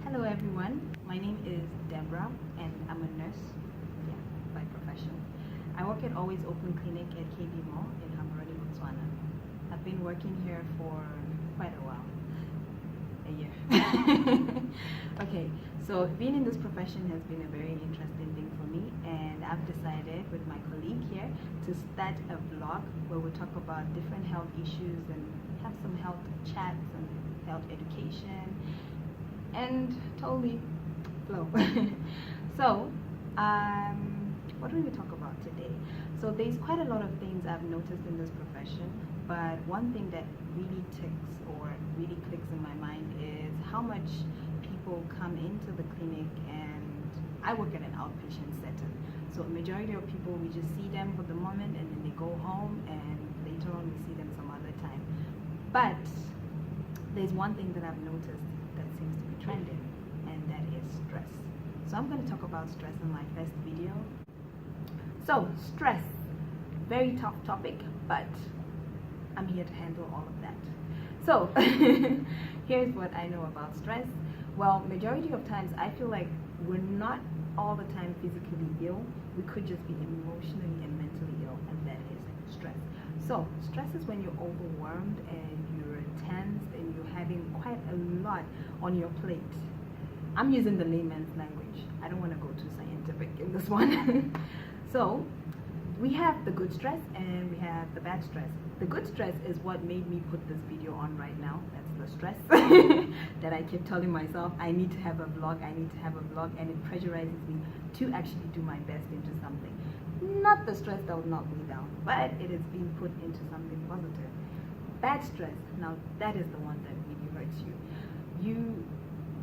Hello everyone, my name is Deborah and I'm a nurse, by profession. I work at Always Open Clinic at KB Mall in Gaborone, Botswana. I've been working here for quite a while, a year. Okay, so being in this profession has been a very interesting thing for me, and I've decided with my colleague here to start a vlog where we talk about different health issues and have some health chats and health education and totally flow. So what will we talk about today? So there's quite a lot of things I've noticed in this profession, but one thing that really ticks or really clicks in my mind is how much people come into the clinic, and I work at an outpatient setting, so a majority of people, we just see them for the moment and then they go home, and later on we see them some other time. But there's one thing that I've noticed that seems to be trending, and that is stress. So I'm going to talk about stress in my first video. So stress, very tough topic, but I'm here to handle all of that. So here's what I know about stress. Well, majority of times I feel like we're not all the time physically ill. We could just be emotionally and mentally ill, and that is stress. So stress is when you're overwhelmed and you're tensed and you're having quite a lot on your plate. I'm using the layman's language. I don't want to go too scientific in this one. So we have the good stress and we have the bad stress. The good stress is what made me put this video on right now. That's the stress that I keep telling myself I need to have a vlog, I need to have a vlog, and it pressurizes me to actually do my best into something. Not the stress that will knock me down, but it is being put into something positive. Bad stress, now that is the one that really hurts you. You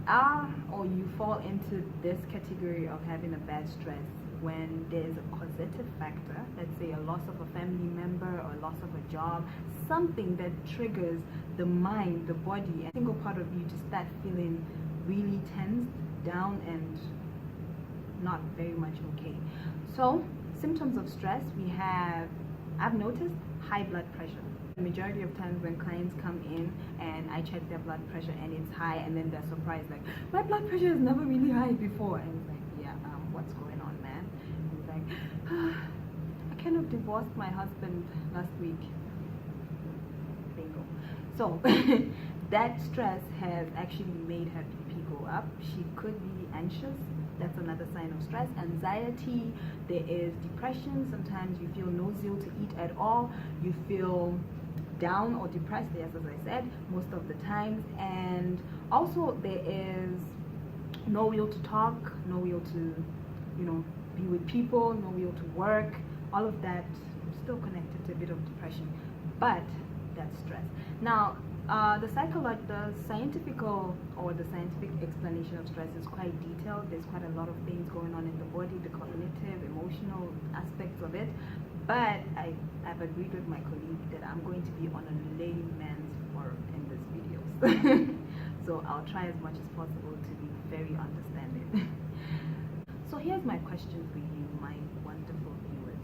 are, or you fall into this category of having a bad stress when there's a causative factor, let's say a loss of a family member or a loss of a job, something that triggers the mind, the body, a single part of you to start feeling really tensed, down, and not very much okay. So symptoms of stress, we have, I've noticed, high blood pressure. The majority of times when clients come in and I check their blood pressure and it's high, and then they're surprised, like, my blood pressure is never really high before. And it's like, what's going on, man? And it's like, I kind of divorced my husband last week. Bingo. So that stress has actually made her BP go up. She could be anxious. That's another sign of stress. Anxiety, there is depression. Sometimes you feel no zeal to eat at all. You feel down or depressed, yes, as I said, most of the times. And also there is no will to talk, no will to, be with people, no will to work. All of that still connected to a bit of depression, but that's stress. Now, the scientific explanation of stress is quite detailed. There's quite a lot of things going on in the body, the cognitive, emotional aspects of it. But I've agreed with my colleague that I'm going to be on a layman's forum in this video. So I'll try as much as possible to be very understanding. So here's my question for you, my wonderful viewers.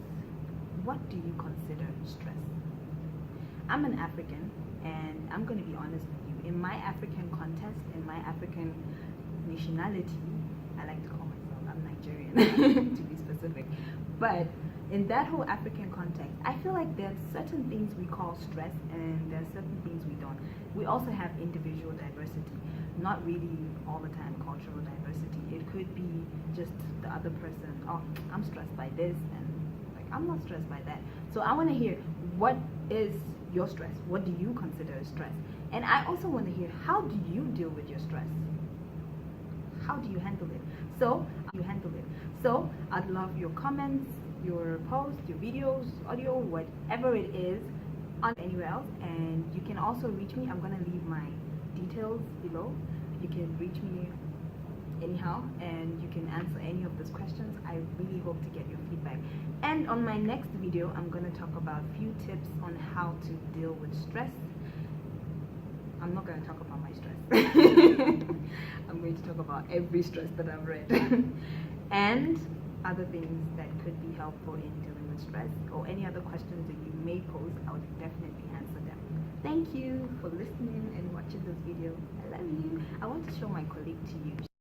What do you consider stress? I'm an African, and I'm going to be honest with you. In my African context, in my African nationality, I like to call myself, I'm Nigerian to be specific, but in that whole African context, I feel like there's certain things we call stress and there's certain things we don't. We also have individual diversity, not really all the time cultural diversity. It could be just the other person, oh, I'm stressed by this, and like, I'm not stressed by that. So I want to hear, what is your stress? What do you consider stress? And I also want to hear, how do you deal with your stress? How do you handle it? So I'd love your comments, your posts, your videos, audio, whatever it is, on anywhere else. And you can also reach me. I'm gonna leave my details below. You can reach me anyhow, and you can answer any of those questions. I really hope to get your feedback. And on my next video, I'm gonna talk about a few tips on how to deal with stress. I'm not going to talk about my stress. I'm going to talk about every stress that I've read and other things that could be helpful in dealing with stress, or any other questions that you may pose. I would definitely answer them. Thank you for listening and watching this video. I love you. I want to show my colleague to you.